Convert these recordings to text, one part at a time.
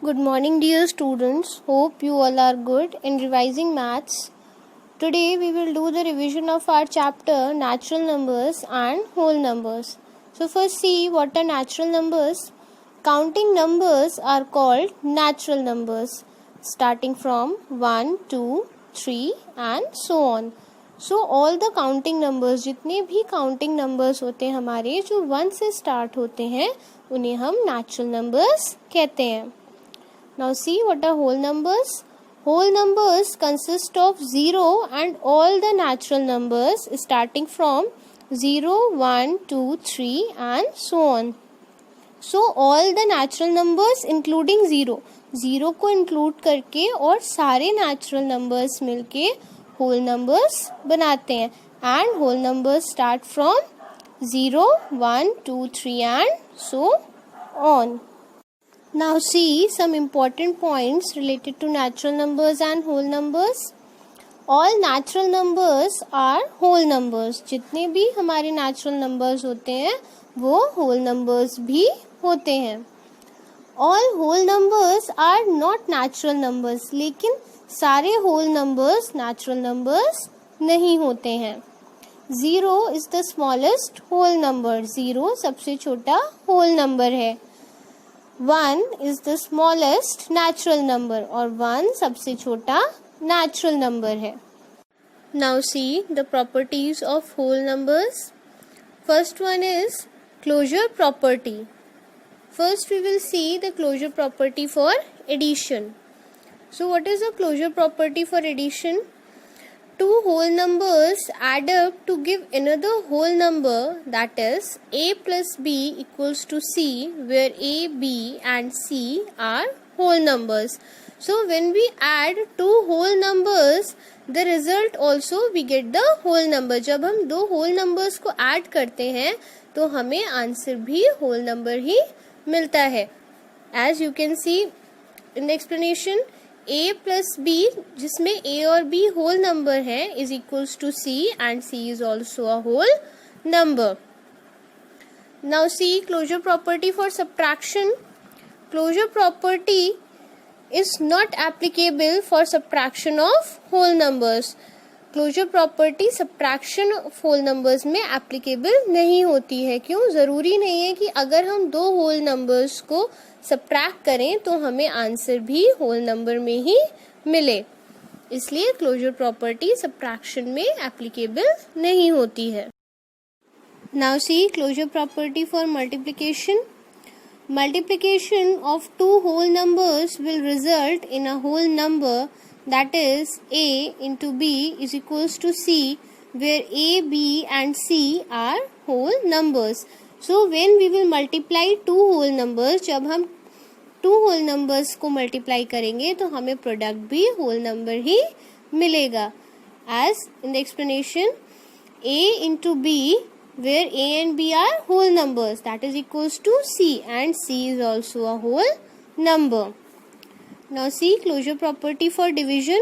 Good morning, dear students. Hope you all are good in revising maths. Today we will do the revision of our chapter natural numbers and whole numbers. So first see what are natural numbers. Counting numbers are called natural numbers starting from 1, 2, 3 and so on. So all the counting numbers जितने भी counting numbers होते हैं हमारे जो 1 से start होते हैं उन्हें हम natural numbers कहते हैं. Now see what are whole numbers. Whole numbers consist of 0 and all the natural numbers starting from 0, 1, 2, 3 and so on. So all the natural numbers including 0. 0 को include करके और सारे natural numbers मिलके whole numbers बनाते हैं. And whole numbers start from 0, 1, 2, 3 and so on. Now see some important points related to natural numbers and whole numbers. All natural numbers are whole numbers. जितने भी हमारे natural numbers होते हैं वो whole numbers भी होते हैं. All whole numbers are not natural numbers. लेकिन सारे whole numbers natural numbers नहीं होते हैं. 0 is the smallest whole number. 0 सबसे छोटा whole number है. 1 is the smallest natural number और 1 सबसे छोटा natural number है. Now see the properties of whole numbers. First one is closure property. First we will see the closure property for addition. So what is the closure property for addition? Two whole numbers add up to give another whole number, that is a plus b equals to c, where a, b and c are whole numbers. So when we add two whole numbers, the result also we get the whole number. जब हम दो whole numbers को add करते हैं तो हमें answer भी whole number ही मिलता है. As you can see in the explanation, a plus b जिसमें a और b whole number है is equals to c and c is also a whole number. Now see closure property for subtraction. Closure property is not applicable for subtraction of whole numbers. Closure property subtraction of whole numbers में applicable नहीं होती है. क्यों? ज़रूरी नहीं है कि अगर हम दो whole numbers को subtract करें तो हमें आंसर भी whole number में ही मिले. इसलिए closure property subtraction में applicable नहीं होती है. Now see closure property for multiplication. Multiplication of two whole numbers will result in a whole number, that is a into b is equals to c, where a, b and c are whole numbers. So when we will multiply two whole numbers, जब हम two whole numbers को multiply करेंगे तो हमें product भी whole number ही मिलेगा. As in the explanation, a into b, where a and b are whole numbers, that is equals to c, and c is also a whole number. Now see closure property for division.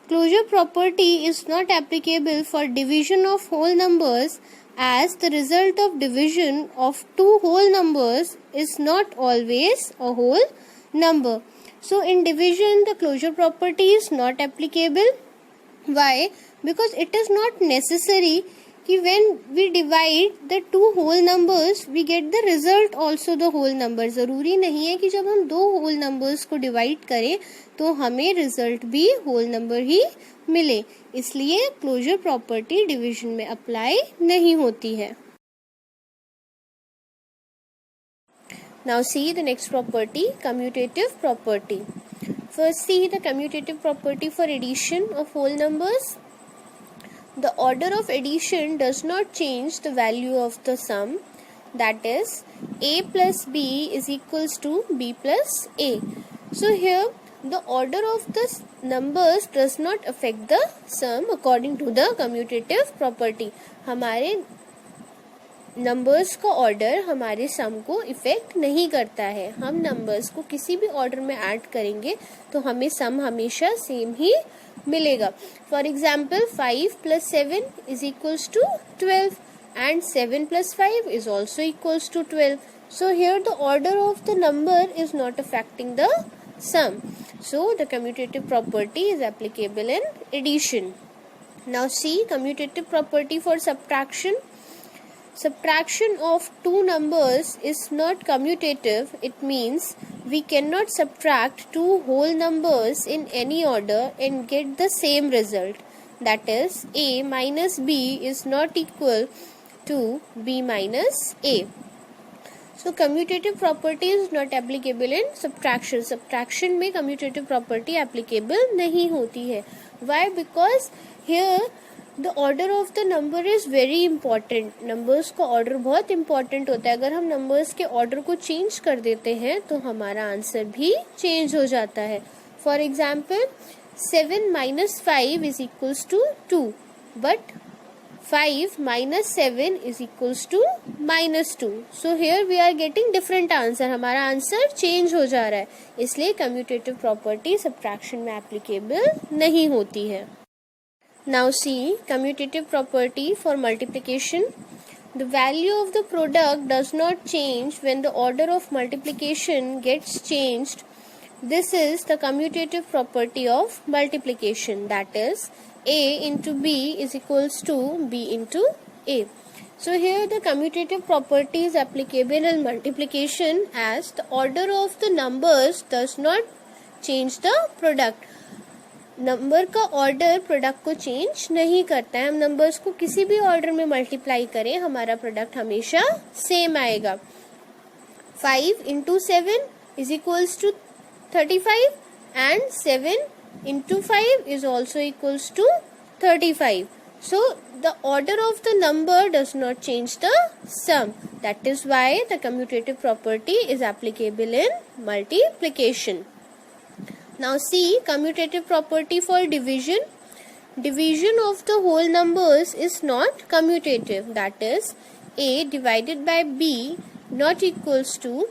Closure property is not applicable for division of whole numbers, as the result of division of two whole numbers is not always a whole number. So in division the closure property is not applicable. Why? Because it is not necessary कि when we divide the two whole numbers we get the result also the whole number. ज़रूरी नहीं है कि जब हम दो whole numbers को divide करें तो हमें result भी whole number ही मिले. इसलिए closure property division में apply नहीं होती है. Now see the next property, commutative property. First see the commutative property for addition of whole numbers. The order of addition does not change the value of the sum, that is a plus b is equals to b plus a. So here the order of the numbers does not affect the sum according to the commutative property. हमारे numbers का order हमारे सम को effect नहीं करता है. हम numbers को किसी भी ऑर्डर में ऐड करेंगे तो हमें सम हमेशा सेम ही मिलेगा. For example 5 plus 7 is equals to 12 and 7 plus 5 is also equals to 12. So here the order of the number is not affecting the sum. So the commutative property is applicable in addition. Now see commutative property for subtraction. Subtraction of two numbers is not commutative. It means we cannot subtract two whole numbers in any order and get the same result. That is, a minus b is not equal to b minus a. So commutative property is not applicable in subtraction. Subtraction में commutative property applicable नहीं होती है. Why? Because here the order of the number is very important. Numbers का order बहुत important होता है. अगर हम numbers के order को change कर देते हैं तो हमारा आंसर भी change हो जाता है. For example, 7 minus 5 is equals to 2, but 5 minus 7 is equals to minus 2. So here we are getting different answer. हमारा आंसर change हो जा रहा है. इसलिए commutative property subtraction में applicable नहीं होती है. Now see commutative property for multiplication. The value of the product does not change when the order of multiplication gets changed. This is the commutative property of multiplication. That is, a into b is equals to b into a. So here the commutative property is applicable in multiplication as the order of the numbers does not change the product. Number का order product को change नहीं करता है. हम numbers को किसी भी order में मल्टीप्लाई करें हमारा प्रोडक्ट हमेशा सेम आएगा. 5 into 7 is equals to 35 and 7 into 5 is also equals to 35. So the order of the number does not change the sum. That is why the commutative property is applicable in multiplication. Now see commutative property for division. Division of the whole numbers is not commutative. That is, a divided by b not equals to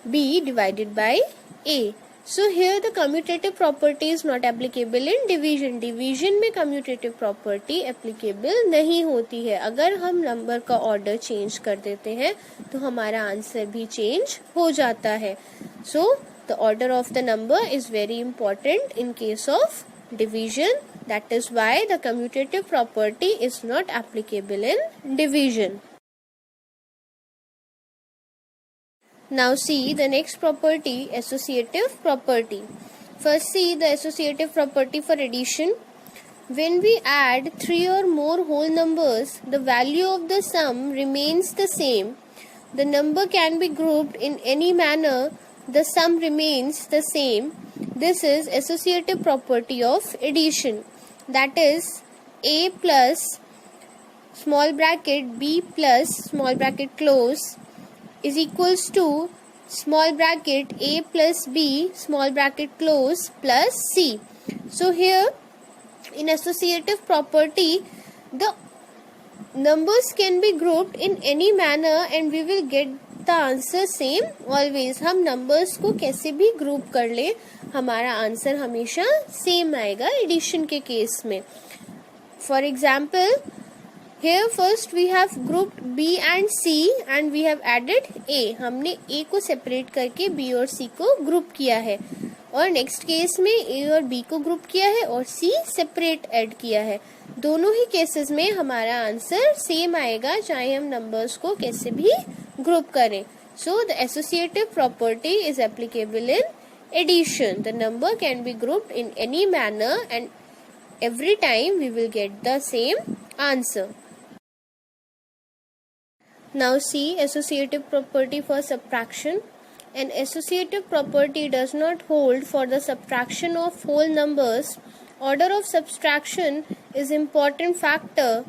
b divided by a. So here the commutative property is not applicable in division. Division में commutative property applicable नहीं होती है. अगर हम number का order change कर देते हैं तो हमारा आंसर भी चेंज हो जाता है. So the order of the number is very important in case of division. That is why the commutative property is not applicable in division. Now see the next property, associative property. First see the associative property for addition. When we add 3 or more whole numbers, the value of the sum remains the same. The number can be grouped in any manner. The sum remains the same. This is associative property of addition. That is, a plus small bracket b plus small bracket close is equals to small bracket a plus b small bracket close plus c. So here in associative property the numbers can be grouped in any manner and we will get the answer same always. हम numbers को कैसे भी group कर ले हमारा answer हमेशा same आएगा addition के case में. For example, here first we have grouped b and c and we have added a. हमने a को separate करके b और c को group किया है और next case में a और b को group किया है और c separate add किया है. दोनों ही cases में हमारा answer same आएगा चाहे हम numbers को कैसे भी group करें. So the associative property is applicable in addition. The number can be grouped in any manner and every time we will get the same answer. Now see associative property for subtraction. An associative property does not hold for the subtraction of whole numbers. Order of subtraction is important factor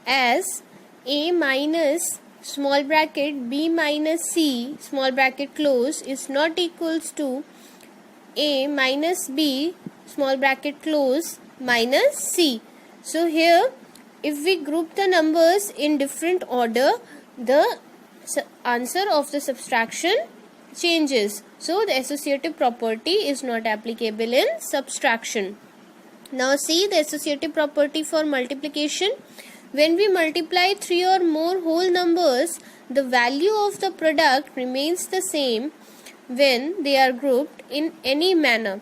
as a minus small bracket b minus c small bracket close is not equals to a minus b small bracket close minus c. So here if we group the numbers in different order the answer of the subtraction changes. So the associative property is not applicable in subtraction. Now see the associative property for multiplication. When we multiply 3 or more whole numbers, the value of the product remains the same. when they are grouped in any manner,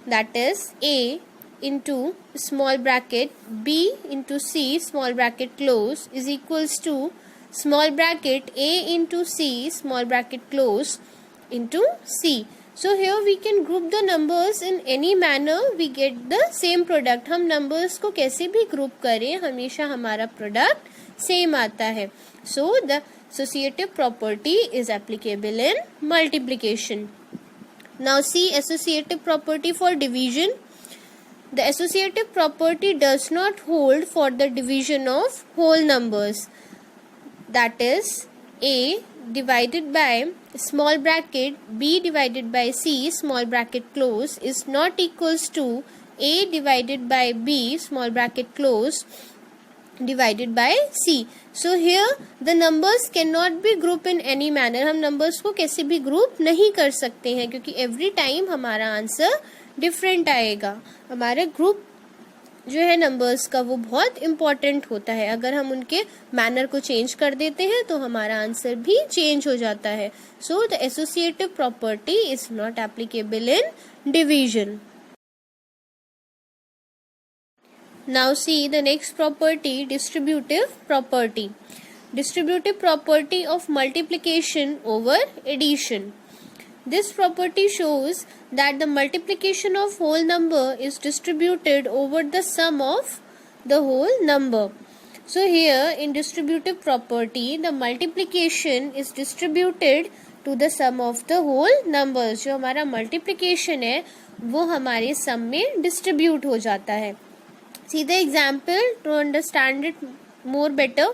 that is a into small bracket b into c small bracket close is equals to small bracket a into c small bracket close into c. So here we can group the numbers in any manner, we get the same product. हम numbers को कैसे भी group करें हमेशा हमारा product same आता है. So the associative property is applicable in multiplication. Now see associative property for division. The associative property does not hold for the division of whole numbers. That is a divided by small bracket b divided by c small bracket close is not equals to a divided by b small bracket close divided by c. So here the numbers cannot be grouped in any manner. हम numbers को कैसे भी group नहीं कर सकते हैं क्योंकि every time हमारा answer different आएगा. हमारे group जो है नंबर्स का वो बहुत इम्पॉर्टेंट होता है. अगर हम उनके मैनर को चेंज कर देते हैं तो हमारा आंसर भी चेंज हो जाता है. So the associative property is not applicable in division. Now see the next property, distributive property. Distributive property of multiplication over addition. This property shows that the multiplication of whole number is distributed over the sum of the whole number. So here in distributive property, the multiplication is distributed to the sum of the whole numbers. जो हमारा multiplication है वो हमारे sum में distribute हो जाता है. See the example to understand it more better.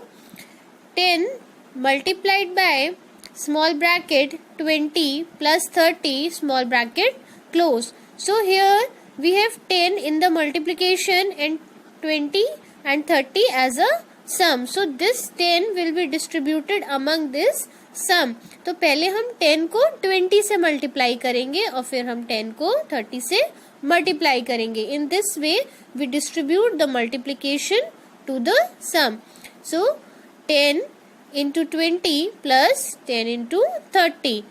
10 multiplied by small bracket 20 plus 30 small bracket close. So here we have 10 in the multiplication and 20 and 30 as a sum. So this 10 will be distributed among this sum. तो पहले हम 10 को 20 से multiply करेंगे और फिर हम 10 को 30 से मल्टीप्लाई करेंगे. In this way we distribute the multiplication to the sum. So 10 into 20 plus 10 into 30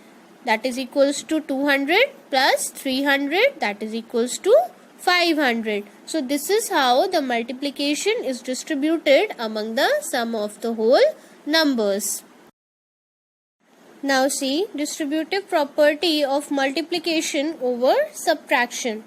that is equals to 200 plus 300 that is equals to 500. So this is how the multiplication is distributed among the sum of the whole numbers. Now see distributive property of multiplication over subtraction.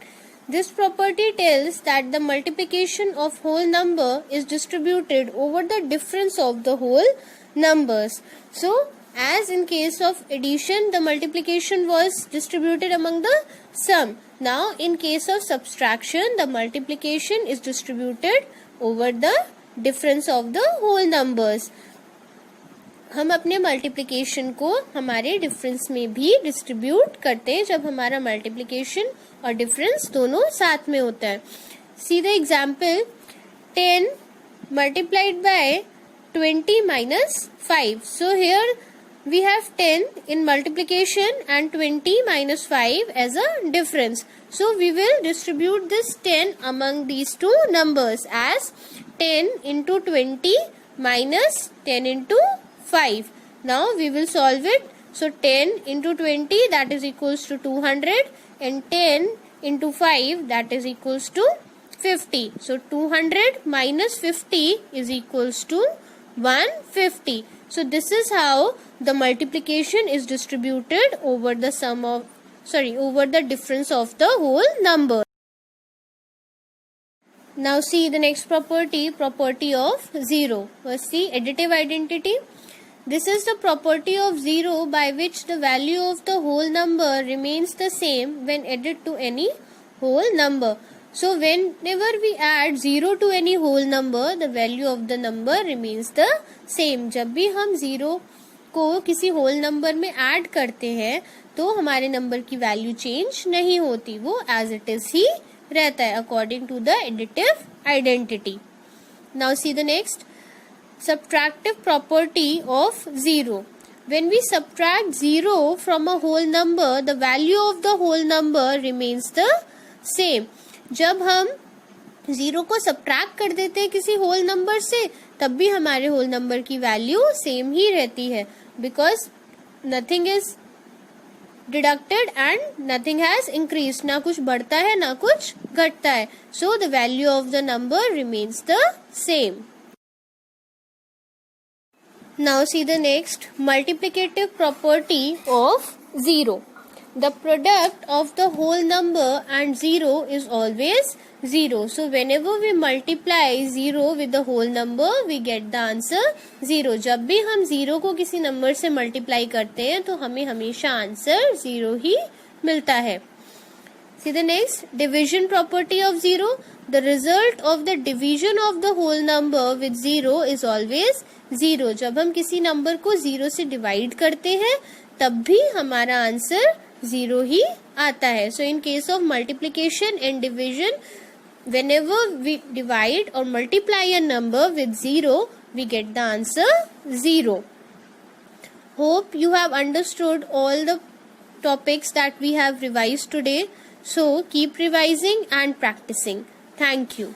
This property tells that the multiplication of whole number is distributed over the difference of the whole numbers. So as in case of addition the multiplication was distributed among the sum. Now in case of subtraction the multiplication is distributed over the difference of the whole numbers. हम अपने multiplication को हमारे difference में भी distribute करते हैं जब हमारा मल्टीप्लिकेशन और डिफरेंस दोनों साथ में होता है. See the example 10 multiplied by 20 minus 5. So here we have 10 in multiplication and 20 minus 5 as a difference. So we will distribute this 10 among these two numbers as 10 into 20 minus 10 into 5. Now we will solve it. So 10 into 20 that is equals to 200 and 10 into 5 that is equals to 50. So 200 minus 50 is equals to 150. So this is how the multiplication is distributed over the over the difference of the whole number. Now see the next property of 0. First see additive identity. This is the property of 0 by which the value of the whole number remains the same when added to any whole number. So whenever we add 0 to any whole number, the value of the number remains the same. जब भी हम 0 को किसी whole number में add करते हैं तो हमारे number की value change नहीं होती, वो as it is ही रहता है according to the additive identity. Now see the next subtractive property of 0. When we subtract 0 from a whole number, the value of the whole number remains the same. जब हम 0 को subtract कर देते हैं किसी whole number से तब भी हमारे होल नंबर की वैल्यू सेम ही रहती है, because nothing is deducted and nothing has increased. ना कुछ बढ़ता है ना कुछ घटता है. So the value of the number remains the same. Now see the next multiplicative property of 0. The product of the whole number and 0 is always 0. So whenever we multiply 0 with the whole number, we get the answer 0. जब भी हम 0 को किसी number से multiply करते हैं तो हमें हमेशा आंसर 0 ही मिलता है. See the next division property of 0. The result of the division of the whole number with 0 is always 0. जब हम किसी नंबर को 0 से डिवाइड करते हैं तब भी हमारा आंसर 0 ही आता है. So in case of multiplication and division, whenever we divide or multiply a number with 0, we get the answer 0. Hope you have understood all the topics that we have revised today. So keep revising and practicing. Thank you.